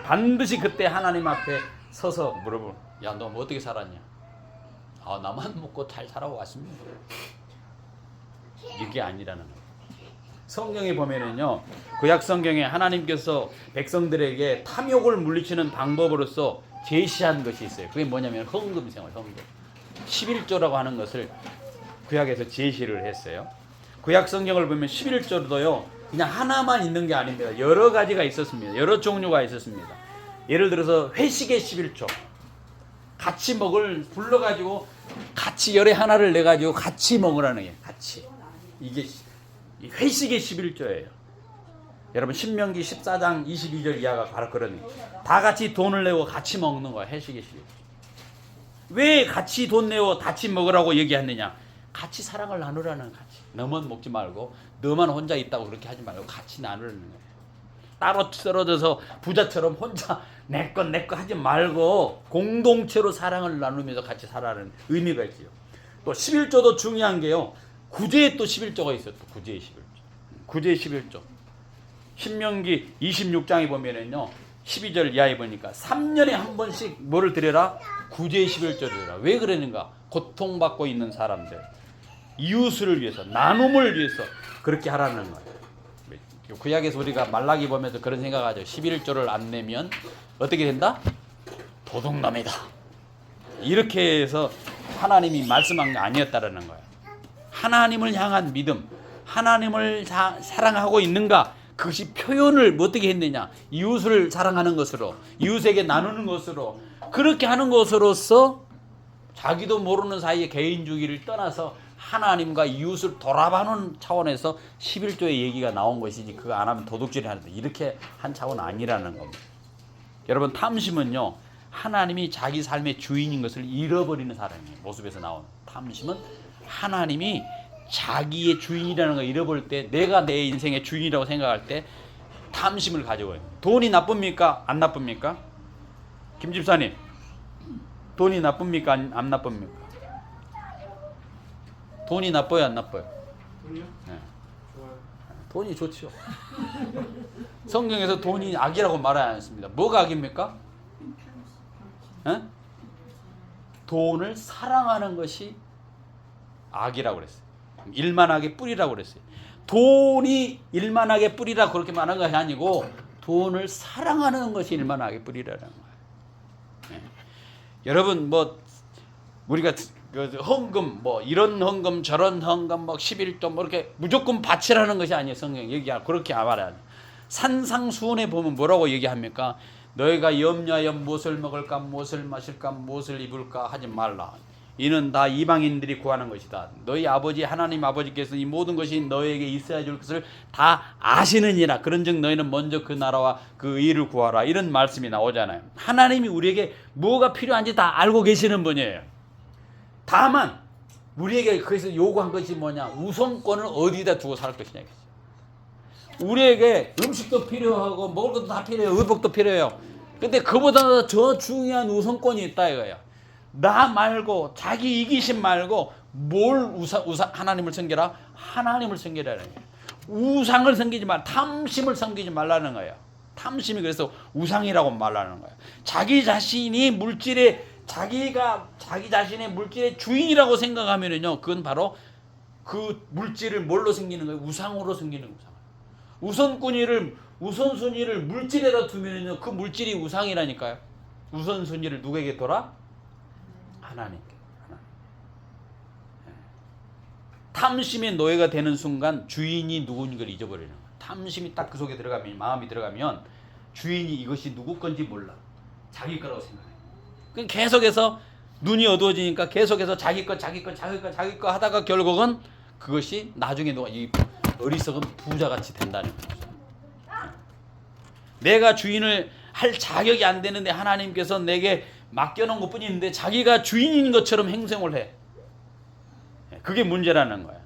A: 반드시 그때 하나님 앞에 서서 물어볼. 야, 너 뭐 어떻게 살았냐? 아, 나만 먹고 잘 살아고 왔습니다. 이게 아니라는 거예요. 성경에 보면은요, 구약 성경에 하나님께서 백성들에게 탐욕을 물리치는 방법으로서 제시한 것이 있어요. 그게 뭐냐면 헌금 생활, 헌금. 11조라고 하는 것을 구약에서 제시를 했어요. 구약 성경을 보면 11조도요, 그냥 하나만 있는 게 아닙니다. 여러 가지가 있었습니다. 여러 종류가 있었습니다. 예를 들어서 회식의 11조. 같이 먹을 불러가지고 같이 열에 하나를 내가지고 같이 먹으라는 게 같이. 이게 회식의 11조예요. 여러분 신명기 14장 22절 이하가 바로 그러니 다 같이 돈을 내고 같이 먹는 거야. 회식의 11조. 왜 같이 돈 내고 같이 먹으라고 얘기했느냐? 같이 사랑을 나누라는 같이. 너만 먹지 말고 너만 혼자 있다고 그렇게 하지 말고 같이 나누라는 거예요. 따로 떨어져서 부자처럼 혼자 내 거 하지 말고 공동체로 사랑을 나누면서 같이 살아라는 의미가 있지요. 또 11조도 중요한 게요. 구제에 또 11조가 있어요. 또 구제의 11조. 구제의 11조. 신명기 26장에 보면은요. 12절 이하에 보니까 3년에 한 번씩 뭐를 드려라? 구제의 11조 드려라. 왜 그러는가? 고통받고 있는 사람들. 이웃을 위해서, 나눔을 위해서 그렇게 하라는 거예요. 구약에서 우리가 말라기 보면서 그런 생각하죠. 11조를 안 내면 어떻게 된다? 도둑놈이다. 이렇게 해서 하나님이 말씀한 게 아니었다라는 거예요. 하나님을 향한 믿음, 하나님을 사랑하고 있는가? 그것이 표현을 어떻게 했느냐? 이웃을 사랑하는 것으로, 이웃에게 나누는 것으로, 그렇게 하는 것으로서 자기도 모르는 사이에 개인주의를 떠나서 하나님과 이웃을 돌아보는 차원에서 11조의 얘기가 나온 것이지 그거 안 하면 도둑질이 하는데 이렇게 한 차원 아니라는 겁니다. 여러분 탐심은요. 하나님이 자기 삶의 주인인 것을 잃어버리는 사람이에요. 모습에서 나온 탐심은 하나님이 자기의 주인이라는 걸 잃어버릴 때 내가 내 인생의 주인이라고 생각할 때 탐심을 가져와요. 돈이 나쁩니까? 안 나쁩니까? 김 집사님 돈이 나쁩니까? 안 나쁩니까? 돈이 나빠요? 안 나빠요?
B: 돈이요?
A: 네.
B: 좋아요.
A: 돈이 좋죠. 성경에서 돈이 악이라고 말하지 않습니다. 뭐가 악입니까? 에? 돈을 사랑하는 것이 악이라고 그랬어요. 일만하게 뿌리라고 그랬어요. 돈이 일만하게 뿌리라 그렇게 말한 것이 아니고 돈을 사랑하는 것이 일만하게 뿌리라는 거예요. 네. 여러분 뭐 우리가 헌금 뭐 이런 헌금 저런 헌금 뭐 11조 뭐 이렇게 무조건 바치라는 것이 아니에요. 성경 얘기하 그렇게 말하는. 산상수훈에 보면 뭐라고 얘기합니까? 너희가 염려하여 무엇을 먹을까 무엇을 마실까 무엇을 입을까 하지 말라. 이는 다 이방인들이 구하는 것이다. 너희 아버지 하나님 아버지께서 이 모든 것이 너희에게 있어야 줄 것을 다 아시느니라. 그런즉 너희는 먼저 그 나라와 그 의를 구하라. 이런 말씀이 나오잖아요. 하나님이 우리에게 뭐가 필요한지 다 알고 계시는 분이에요. 다만 우리에게 거기서 요구한 것이 뭐냐? 우선권을 어디다 두고 살 것이냐. 우리에게 음식도 필요하고 먹을 것도 다 필요해요. 의복도 필요해요. 근데 그보다 더 중요한 우선권이 있다 이거예요. 나 말고 자기 이기심 말고 뭘 하나님을 섬겨라? 하나님을 섬기라는 거예요. 우상을 섬기지 말, 탐심을 섬기지 말라는 거예요. 탐심이 그래서 우상이라고 말하는 거예요. 자기 자신이 물질의 자기 자신의 물질의 주인이라고 생각하면은요, 그건 바로 그 물질을 뭘로 섬기는 거예요? 우상으로 섬기는 우상. 우선순위를 물질에다 두면요, 그 물질이 우상이라니까요. 우선순위를 누구에게 둬라? 하나님께. 탐심의 노예가 되는 순간 주인이 누구인 걸 잊어버리는 거예요. 탐심이 딱 그 속에 들어가면, 마음이 들어가면 주인이 이것이 누구 건지 몰라. 자기 거라고 생각해. 그럼 계속해서 눈이 어두워지니까 계속해서 자기 거 하다가 결국은 그것이 나중에 이 어리석은 부자같이 된다는 거죠. 내가 주인을 할 자격이 안 되는데 하나님께서 내게 맡겨놓은 것뿐인데 자기가 주인인 것처럼 행동을 해. 그게 문제라는 거야.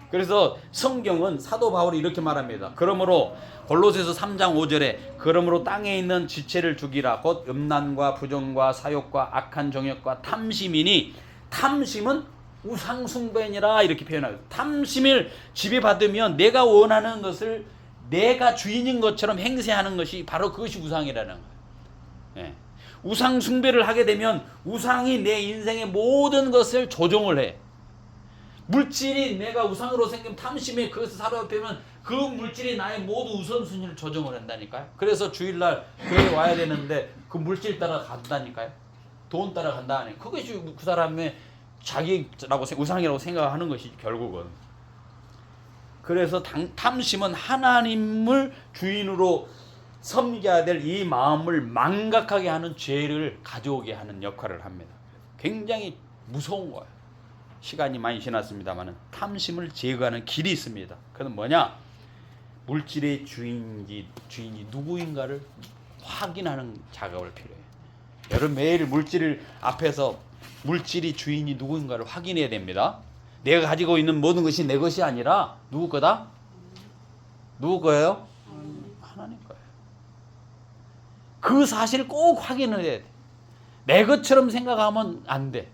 A: 그래서 성경은 사도 바울이 이렇게 말합니다. 그러므로 골로새서 3장 5절에 그러므로 땅에 있는 지체를 죽이라 곧 음란과 부정과 사욕과 악한 정욕과 탐심이니 탐심은 우상숭배니라 이렇게 표현하고, 탐심을 지배받으면 내가 원하는 것을 내가 주인인 것처럼 행세하는 것이 바로 그것이 우상이라는 거예요. 예. 우상 숭배를 하게 되면 우상이 내 인생의 모든 것을 조종을 해. 물질이 내가 우상으로 생긴 탐심에 그것을 사로잡히면 그 물질이 나의 모든 우선순위를 조정을 한다니까요. 그래서 주일날 교회에 와야 되는데 그 물질 따라 간다니까요. 돈 따라 간다니. 그것이 그 사람의 자기라고 우상이라고 생각하는 것이 결국은. 그래서 탐심은 하나님을 주인으로 섬겨야 될 이 마음을 망각하게 하는 죄를 가져오게 하는 역할을 합니다. 굉장히 무서운 거예요. 시간이 많이 지났습니다만 탐심을 제거하는 길이 있습니다. 그건 뭐냐? 물질의 주인이 누구인가를 확인하는 작업을 필요해요. 여러분 매일 물질 앞에서 물질이 주인이 누구인가를 확인해야 됩니다. 내가 가지고 있는 모든 것이 내 것이 아니라 누구 거다? 누구 거예요? 하나님 거예요. 그 사실을 꼭 확인을 해야 돼. 내 것처럼 생각하면 안 돼.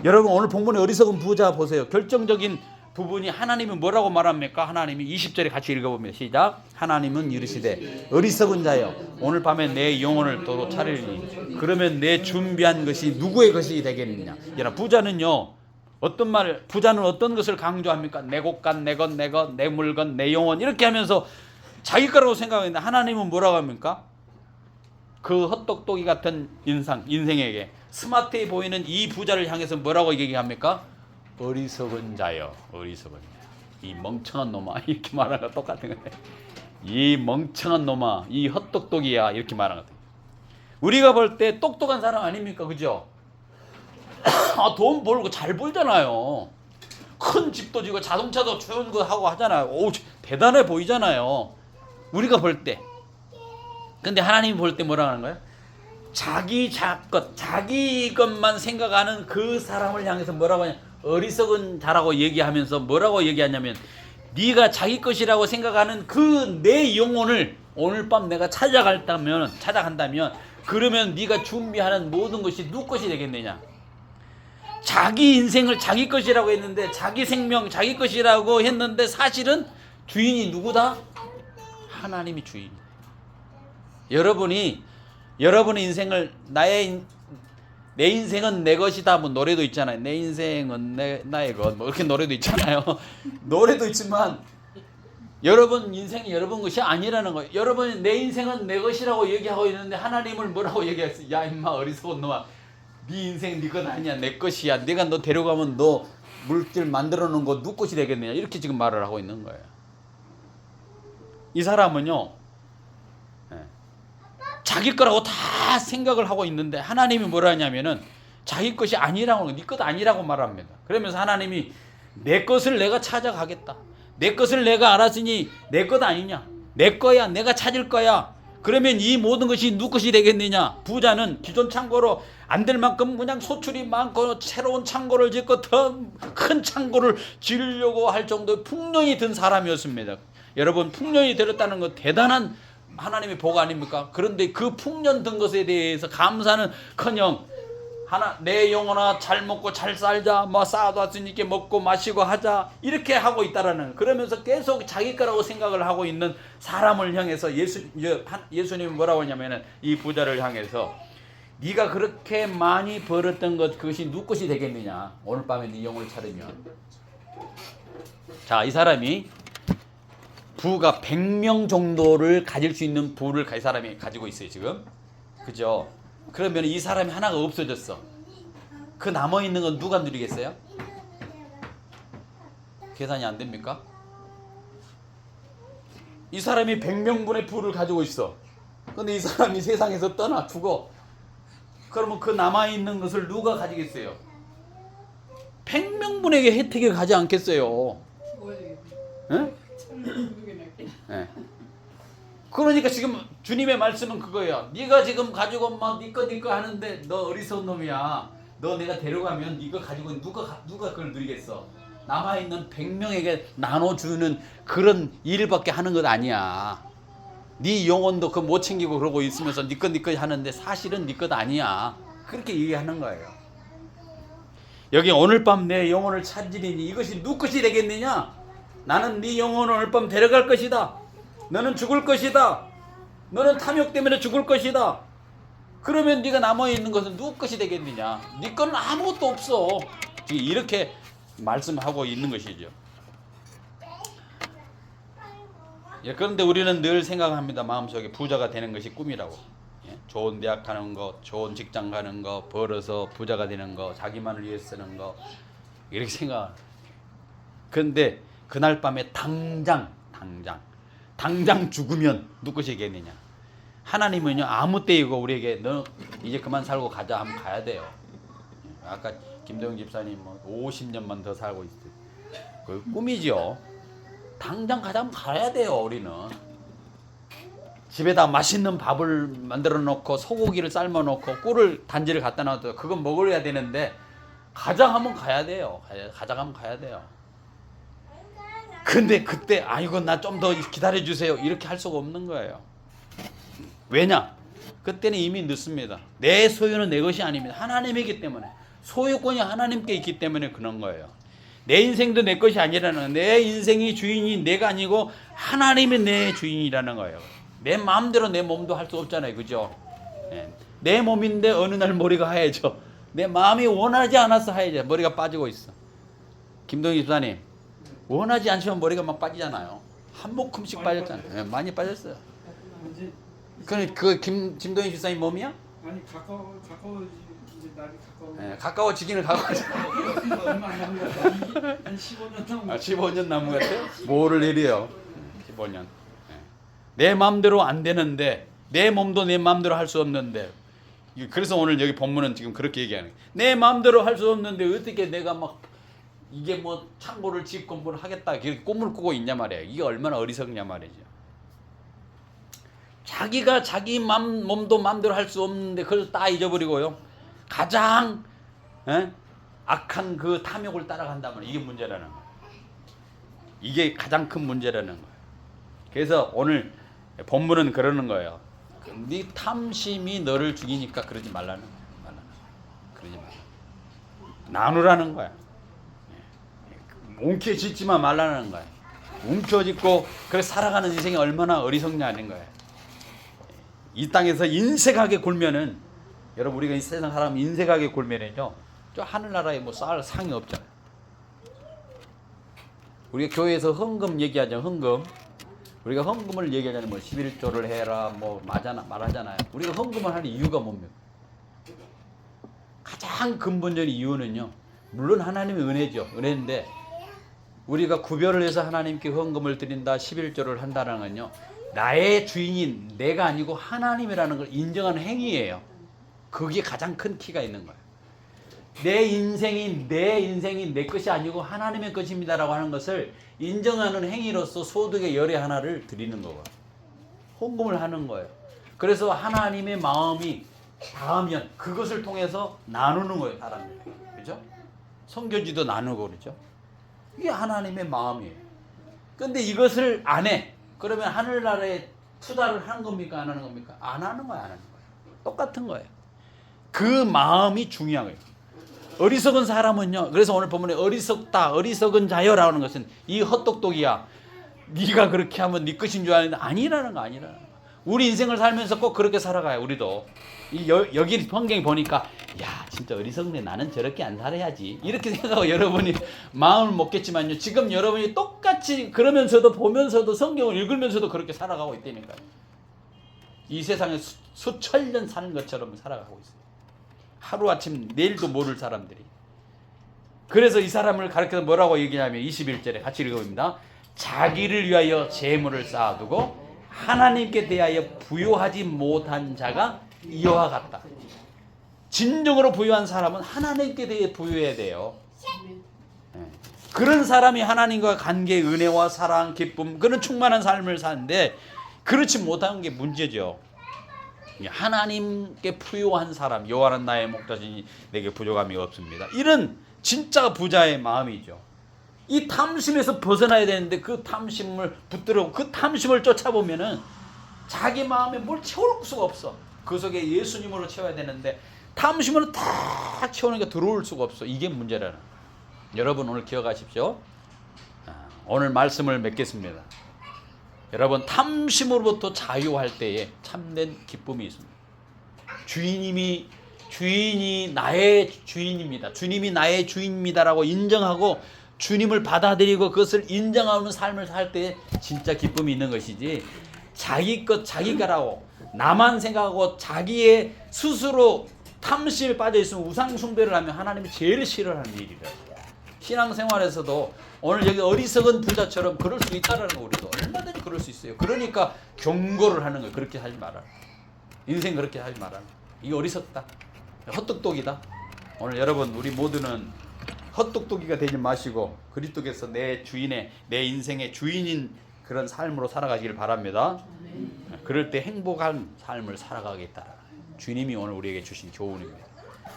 A: 여러분 오늘 본문의 어리석은 부자 보세요. 결정적인 부분이 하나님은 뭐라고 말합니까? 하나님이 20절에 같이 읽어보면 시작. 하나님은 이르시되 어리석은 자여 오늘 밤에 내 영혼을 도로 차리니 그러면 내 준비한 것이 누구의 것이 되겠느냐. 여러분 부자는요 부자는 어떤 것을 강조합니까? 내 곳간, 내 것, 내 물건, 내 영혼 이렇게 하면서 자기 거라고 생각하는데 하나님은 뭐라고 합니까? 그 헛똑똑이 같은 인생에게 스마트해 보이는 이 부자를 향해서 뭐라고 얘기합니까? 어리석은 자여, 어리석은 자여. 이 멍청한 놈아 이렇게 말하는 거 똑같은 거예요. 이 멍청한 놈아, 이 헛똑똑이야 이렇게 말하는 거예요. 우리가 볼 때 똑똑한 사람 아닙니까? 그죠? 돈 벌고 잘 벌잖아요. 큰 집도 지고 자동차도 좋은 거 하고 하잖아요. 오, 대단해 보이잖아요. 우리가 볼 때. 근데 하나님이 볼 때 뭐라 하는 거예요? 자기 것만 생각하는 그 사람을 향해서 뭐라고 하냐? 어리석은 자라고 얘기하면서 뭐라고 얘기하냐면 네가 자기 것이라고 생각하는 그 내 영혼을 오늘 밤 내가 찾아간다면 그러면 네가 준비하는 모든 것이 누구 것이 되겠느냐? 자기 인생을 자기 것이라고 했는데 자기 생명 자기 것이라고 했는데 사실은 주인이 누구다? 하나님이 주인. 여러분의 인생을 내 인생은 내 것이다 뭐 노래도 있잖아요. 내 인생은 나의 것 뭐 이렇게 노래도 있잖아요. 노래도 있지만 여러분 인생이 여러분 것이 아니라는 거예요. 여러분 내 인생은 내 것이라고 얘기하고 있는데 하나님을 뭐라고 얘기했어요? 야 임마 어리석은 놈아, 네 인생 네 것 아니야, 내 것이야. 내가 너 데려가면 너 물질 만들어 놓은 거 누구 것이 되겠느냐 이렇게 지금 말을 하고 있는 거예요. 이 사람은요 자기 거라고 다 생각을 하고 있는데 하나님이 뭐라 하냐면은 자기 것이 아니라고, 네 것 아니라고 말합니다. 그러면서 하나님이 내 것을 내가 찾아가겠다. 내 것을 내가 알았으니 내 것 아니냐? 내 거야. 내가 찾을 거야. 그러면 이 모든 것이 누구 것이 되겠느냐? 부자는 기존 창고로 안 될 만큼 그냥 소출이 많고 새로운 창고를 짓고 더 큰 창고를 지으려고 할 정도의 풍년이 든 사람이었습니다. 여러분 풍년이 들었다는 건 대단한 하나님의 복 아닙니까? 그런데 그 풍년 든 것에 대해서 감사는커녕 내 영혼아 잘 먹고 잘 살자, 뭐 쌓아뒀으니까 먹고 마시고 하자 이렇게 하고 있다라는, 그러면서 계속 자기 거라고 생각을 하고 있는 사람을 향해서 예수님이 뭐라고 하냐면은 이 부자를 향해서 네가 그렇게 많이 벌었던 것 그것이 누구 것이 되겠느냐? 오늘 밤에 네 영혼을 차리면. 자, 이 사람이 부가 100명 정도를 가질 수 있는 부를 이 사람이 가지고 있어요 지금. 그죠? 그러면 이 사람이 하나가 없어졌어. 그 남아있는 건 누가 누리겠어요? 계산이 안 됩니까? 이 사람이 100명분의 부를 가지고 있어. 근데 이 사람이 세상에서 떠나 죽어. 그러면 그 남아있는 것을 누가 가지겠어요? 100명분에게 혜택을 가지 않겠어요. 응? 네. 그러니까 지금 주님의 말씀은 그거예요. 네가 지금 가지고 막 니꺼 하는데 너 어리석은 놈이야. 너 내가 데려가면 이거 가지고 누가 그걸 누리겠어? 남아있는 100명에게 나눠주는 그런 일밖에 하는 것 아니야. 네 영혼도 그 못 챙기고 그러고 있으면서 니꺼 하는데 사실은 네 것 아니야. 그렇게 얘기하는 거예요. 여기 오늘 밤 내 영혼을 찾으리니 이것이 누구 것이 되겠느냐? 나는 네 영혼을 오늘 밤 데려갈 것이다. 너는 죽을 것이다. 너는 탐욕 때문에 죽을 것이다. 그러면 네가 남아있는 것은 누구 것이 되겠느냐? 네 거는 아무것도 없어. 이렇게 말씀하고 있는 것이죠. 예, 그런데 우리는 늘 생각합니다. 마음속에 부자가 되는 것이 꿈이라고. 예, 좋은 대학 가는 거, 좋은 직장 가는 거, 벌어서 부자가 되는 거, 자기만을 위해 쓰는 거 이렇게 생각. 그런데 그날 밤에 당장 죽으면 누구 것이겠느냐? 하나님은요 아무 때이고 우리에게 너 이제 그만 살고 가자 하면 가야 돼요. 아까 김동영 집사님 뭐 50년만 더 살고 있어요. 그 꿈이죠. 당장 가자면 가야 돼요. 우리는 집에다 맛있는 밥을 만들어 놓고 소고기를 삶아 놓고 꿀을 단지를 갖다 놔도 그건 먹어야 되는데 가자 하면 가야 돼요. 가자 하면 가야 돼요. 근데 그때 아이고 나 좀 더 기다려 주세요 이렇게 할 수가 없는 거예요. 왜냐? 그때는 이미 늦습니다. 내 소유는 내 것이 아닙니다. 하나님이기 때문에 소유권이 하나님께 있기 때문에 그런 거예요. 내 인생도 내 것이 아니라는, 내 인생이 주인이 내가 아니고 하나님이 내 주인이라는 거예요. 내 마음대로 내 몸도 할 수 없잖아요. 그죠? 내 몸인데 어느 날 머리가 하얘져. 내 마음이 원하지 않아서 하얘져. 머리가 빠지고 있어. 김동희 집사님 원하지 않지만 머리가 막 빠지잖아요. 한 모큼씩 빠졌잖아요. 네, 많이 빠졌어요. 그 김동희 집사님 몸이야?
B: 아니 가까워 이제 날이 가까워.
A: 네, 가까워지기는 가까워져.
B: 얼마 안 남은 것 같아. 한 15년 남은.
A: 15년 남은 것 같아요? 뭐를 내려요? 15년. 네. 내 마음대로 안 되는데 내 몸도 내 마음대로 할 수 없는데 그래서 오늘 여기 본문은 지금 그렇게 얘기하는 거예요. 내 마음대로 할 수 없는데 어떻게 내가 막 이게 뭐 창고를 짓고 뭘 하겠다 이렇게 꿈을 꾸고 있냐 말이에요. 이게 얼마나 어리석냐 말이죠. 자기가 자기 몸도 마음대로 할 수 없는데 그걸 다 잊어버리고요. 가장 악한 그 탐욕을 따라간다면 이게 문제라는 거예요. 이게 가장 큰 문제라는 거예요. 그래서 오늘 본문은 그러는 거예요. 네 탐심이 너를 죽이니까 그러지 말라는 거예요. 그러지 말라. 나누라는 거야. 움켜쥐지만 말라는 거야. 움켜쥐고 그래서 살아가는 인생이 얼마나 어리석냐는 거야. 이 땅에서 인색하게 굴면은 여러분 우리가 이 세상 사람 인색하게 굴면은요 저 하늘나라에 뭐 쌀 상이 없잖아요. 우리가 교회에서 헌금 얘기하죠. 헌금 우리가 헌금을 얘기하자면 뭐 11조를 해라 뭐 말하잖아요. 우리가 헌금을 하는 이유가 뭡니까? 가장 근본적인 이유는요 물론 하나님의 은혜죠. 은혜인데 우리가 구별을 해서 하나님께 헌금을 드린다 11조를 한다는 건요 나의 주인이 내가 아니고 하나님이라는 걸 인정하는 행위예요. 그게 가장 큰 키가 있는 거예요. 내 인생이 내 것이 아니고 하나님의 것입니다라고 하는 것을 인정하는 행위로서 소득의 열의 하나를 드리는 거고 헌금을 하는 거예요. 그래서 하나님의 마음이 닿으면 그것을 통해서 나누는 거예요. 사람들이. 그죠? 선교지도 나누고 그러죠. 이게 하나님의 마음이에요. 근데 이것을 안 해. 그러면 하늘나라에 투자를 하는 겁니까? 안 하는 겁니까? 안 하는 거야, 안 하는 거야. 똑같은 거예요. 그 마음이 중요한 거예요. 어리석은 사람은요. 그래서 오늘 본문에 어리석다, 어리석은 자여라고 하는 것은 이 헛똑똑이야. 네가 그렇게 하면 네 것인 줄 아는데 아니라는 거 아니라는 거. 우리 인생을 살면서 꼭 그렇게 살아가요. 우리도. 여기 성경이 보니까 야 진짜 어리석네 나는 저렇게 안 살아야지 이렇게 생각하고 여러분이 마음을 먹겠지만요 지금 여러분이 똑같이 똑같이 그러면서도 보면서도 성경을 읽으면서도 그렇게 살아가고 있다니까요. 이 세상에 수천 년 사는 것처럼 살아가고 있어요. 하루아침 내일도 모를 사람들이. 그래서 이 사람을 가르쳐서 뭐라고 얘기냐면 21절에 같이 읽어봅니다. 자기를 위하여 재물을 쌓아두고 하나님께 대하여 부요하지 못한 자가 이와 같다. 진정으로 부유한 사람은 하나님께 대해 부유해야 돼요. 그런 사람이 하나님과 관계, 은혜와 사랑, 기쁨, 그런 충만한 삶을 사는데 그렇지 못한 게 문제죠. 하나님께 부유한 사람, 여호와는 나의 목자시니 내게 부족함이 없습니다. 이런 진짜 부자의 마음이죠. 이 탐심에서 벗어나야 되는데 그 탐심을 붙들고 그 탐심을 쫓아보면은 자기 마음에 뭘 채울 수가 없어. 그 속에 예수님으로 채워야 되는데 탐심으로 다 채우니까 들어올 수가 없어. 이게 문제라는. 여러분 오늘 기억하십시오. 오늘 말씀을 맺겠습니다. 여러분 탐심으로부터 자유할 때에 참된 기쁨이 있습니다. 주인이 나의 주인입니다. 주님이 나의 주인입니다라고 인정하고 주님을 받아들이고 그것을 인정하는 삶을 살 때 진짜 기쁨이 있는 것이지, 자기 것 자기가라고 나만 생각하고 자기의 스스로 탐심에 빠져 있으면 우상 숭배를 하면 하나님이 제일 싫어하는 일이라. 신앙생활에서도 오늘 여기 어리석은 부자처럼 그럴 수 있다라는 거, 우리도 얼마든지 그럴 수 있어요. 그러니까 경고를 하는 거예요. 그렇게 하지 마라. 인생 그렇게 하지 마라. 이게 어리석다. 헛똑똑이다. 오늘 여러분 우리 모두는 헛똑똑이가 되지 마시고 그리스도께서 내 주인의, 내 인생의 주인인 그런 삶으로 살아가기를 바랍니다. 그럴 때 행복한 삶을 살아가겠다. 주님이 오늘 우리에게 주신 교훈입니다.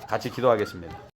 A: 같이 기도하겠습니다.